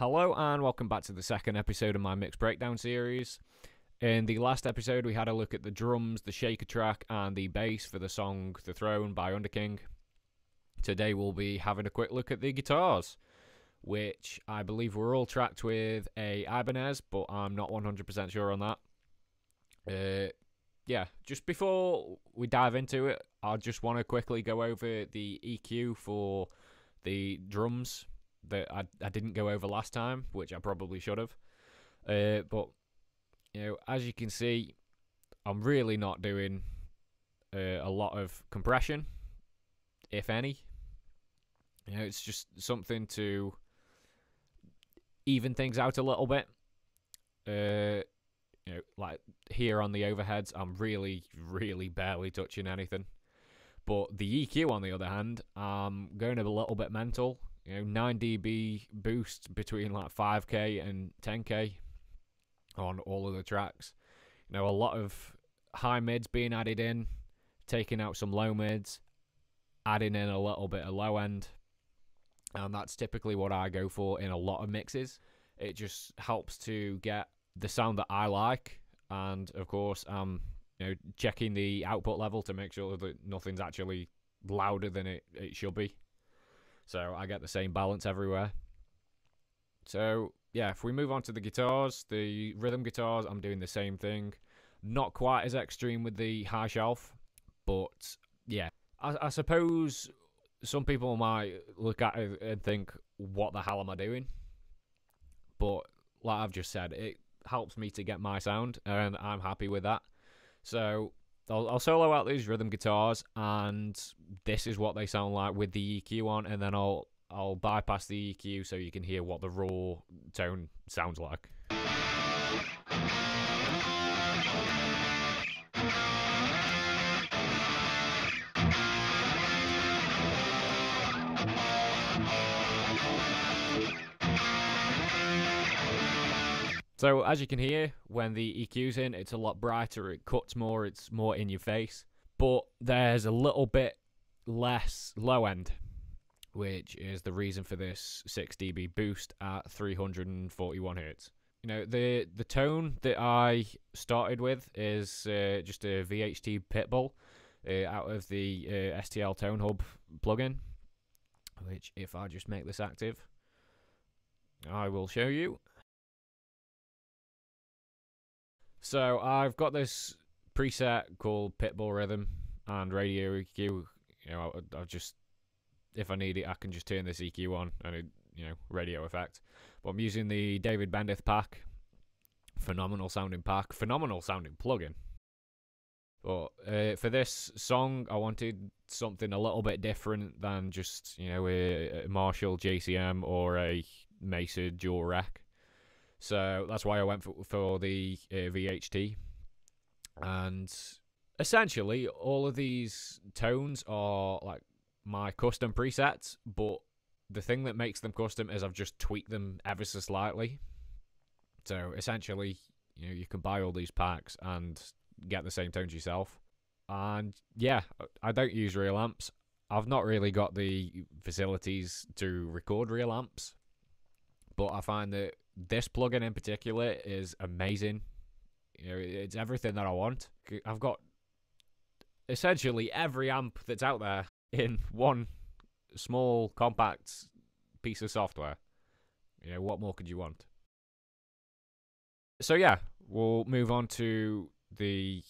Hello and welcome back to the second episode of my mix breakdown series. In the last episode we had a look at the drums, the shaker track and the bass for the song The Throne by Underking. Today we'll be having a quick look at the guitars, which I believe were all tracked with a Ibanez, but I'm not 100% sure on that. Just before we dive into it, I just want to quickly go over the EQ for the drums that I didn't go over last time, which I probably should have. But as you can see, I'm really not doing a lot of compression, if any. It's just something to even things out a little bit. Like here on the overheads, I'm really barely touching anything. But the EQ, on the other hand, I'm going a little bit mental. 9 dB boost between like 5k and 10k on all of the tracks. A lot of high mids being added in, taking out some low mids, adding in a little bit of low end, and that's typically what I go for in a lot of mixes. It just helps to get the sound that I like, and of course I'm checking the output level to make sure that nothing's actually louder than it should be, so I get the same balance everywhere. So yeah, if we move on to the guitars, the rhythm guitars, I'm doing the same thing. Not quite as extreme with the high shelf, but yeah, I suppose some people might look at it and think, what the hell am I doing? But like I've just said, it helps me to get my sound, and I'm happy with that. So I'll solo out these rhythm guitars, and this is what they sound like with the EQ on, and then I'll bypass the EQ so you can hear what the raw tone sounds like. So as you can hear, when the EQ's in, it's a lot brighter, it cuts more, it's more in your face. But there's a little bit less low end, which is the reason for this 6 dB boost at 341 Hz. The tone that I started with is just a VHT Pitbull out of the STL Tone Hub plugin, which if I just make this active, I will show you. So I've got this preset called Pitbull Rhythm and Radio EQ. I've just, if I need it, I can just turn this EQ on and it, radio effect. But I'm using the David Bendith pack. Phenomenal sounding pack, phenomenal sounding plugin. But for this song, I wanted something a little bit different than just a Marshall JCM or a Mesa dual rec. So that's why I went for the VHT. And essentially, all of these tones are like my custom presets, but the thing that makes them custom is I've just tweaked them ever so slightly. So essentially, you can buy all these packs and get the same tones yourself. And yeah, I don't use real amps. I've not really got the facilities to record real amps, but I find that this plugin in particular is amazing. It's everything that I want. I've got essentially every amp that's out there in one small, compact piece of software. What more could you want? So yeah, we'll move on to the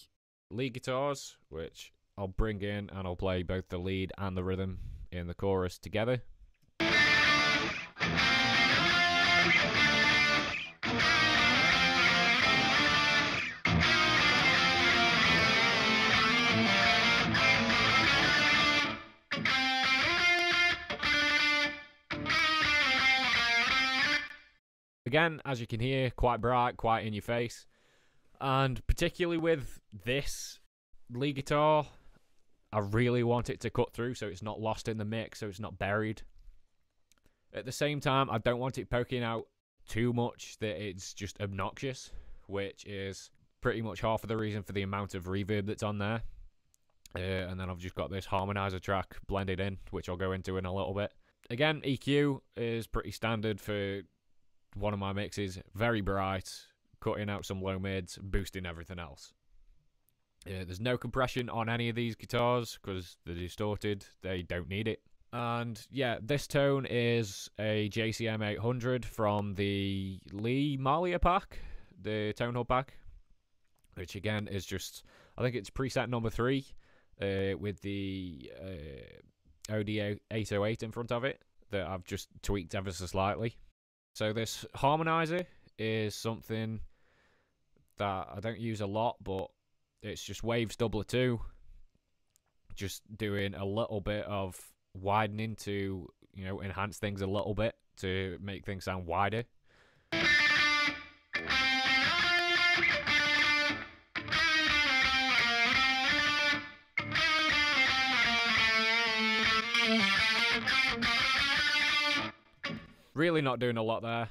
lead guitars, which I'll bring in and I'll play both the lead and the rhythm in the chorus together. Again, as you can hear, quite bright, quite in your face. And particularly with this lead guitar, I really want it to cut through so it's not lost in the mix, so it's not buried. At the same time, I don't want it poking out too much that it's just obnoxious, which is pretty much half of the reason for the amount of reverb that's on there. And then I've just got this harmonizer track blended in, which I'll go into in a little bit. Again, EQ is pretty standard for one of my mixes, very bright, cutting out some low mids, boosting everything else. There's no compression on any of these guitars because they're distorted, they don't need it. And yeah, this tone is a JCM 800 from the Lee Malia pack, the Tone Hub pack, which again is just, I think it's preset number 3 with the OD 808 in front of it that I've just tweaked ever so slightly. So this harmonizer is something that I don't use a lot, but it's just Waves Doubler 2, just doing a little bit of widening to, you know, enhance things a little bit to make things sound wider. Really not doing a lot there.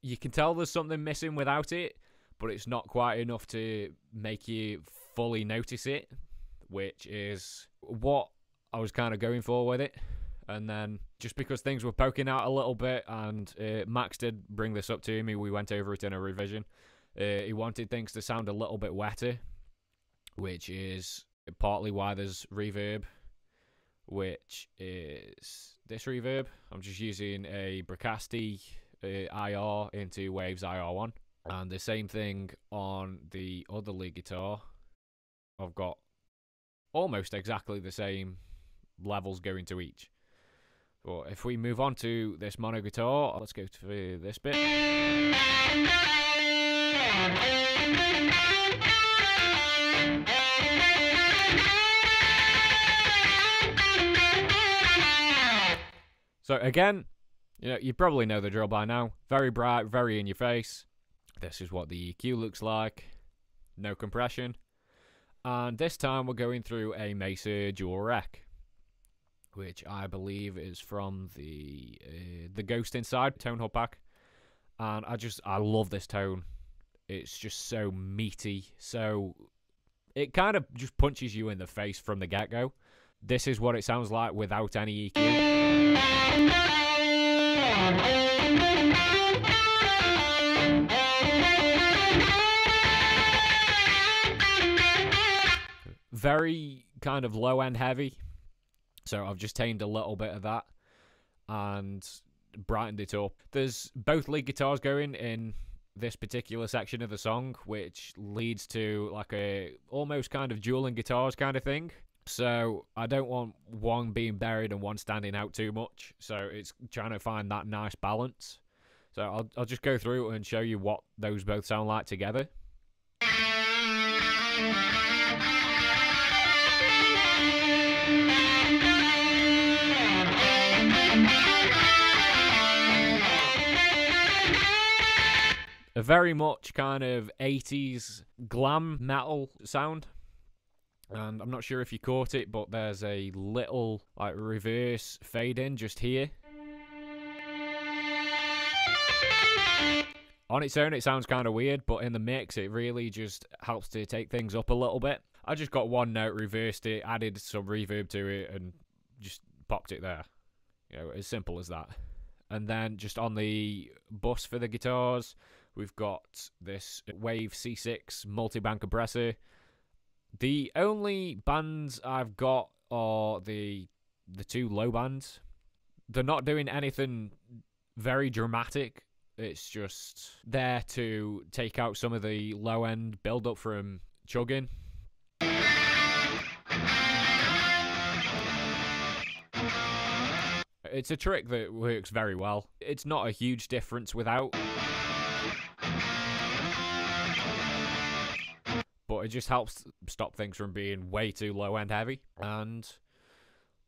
You can tell there's something missing without it, but it's not quite enough to make you fully notice it, which is what I was kind of going for with it. And then just because things were poking out a little bit, and Max did bring this up to me, we went over it in a revision. He wanted things to sound a little bit wetter, which is partly why there's reverb, which is this reverb. I'm just using a Bricasti IR into Waves IR1. And the same thing on the other lead guitar. I've got almost exactly the same levels going to each. But if we move on to this mono guitar, let's go to this bit. So again, you know, you probably know the drill by now. Very bright, very in your face. This is what the EQ looks like. No compression. And this time we're going through a Mesa Dual Rec, which I believe is from the Ghost Inside Tone Hub pack. And I love this tone. It's just so meaty. So it kind of just punches you in the face from the get-go. This is what it sounds like without any EQ. Very kind of low end heavy, so I've just tamed a little bit of that and brightened it up. There's both lead guitars going in this particular section of the song, which leads to like a almost kind of dueling guitars kind of thing. So I don't want one being buried and one standing out too much, so it's trying to find that nice balance. So I'll just go through and show you what those both sound like together. A very much kind of 80s glam metal sound. And I'm not sure if you caught it, but there's a little like reverse fade in just here. On its own, it sounds kind of weird, but in the mix, it really just helps to take things up a little bit. I just got one note, reversed it, added some reverb to it, and just popped it there. You know, as simple as that. And then just on the bus for the guitars, we've got this Wave C6 multi-band compressor. The only bands I've got are the two low bands. They're not doing anything very dramatic. It's just there to take out some of the low end build up from chugging. It's a trick that works very well. It's not a huge difference without, but it just helps stop things from being way too low end heavy. And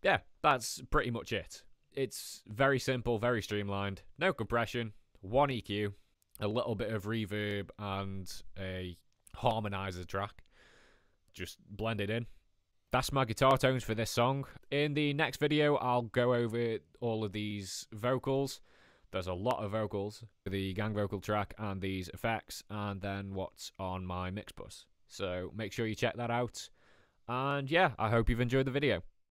yeah, that's pretty much it. It's very simple, very streamlined, no compression, one EQ, a little bit of reverb, and a harmonizer track. Just blend it in. That's my guitar tones for this song. In the next video, I'll go over all of these vocals. There's a lot of vocals, the gang vocal track and these effects, and then what's on my mix bus. So make sure you check that out. And yeah, I hope you've enjoyed the video.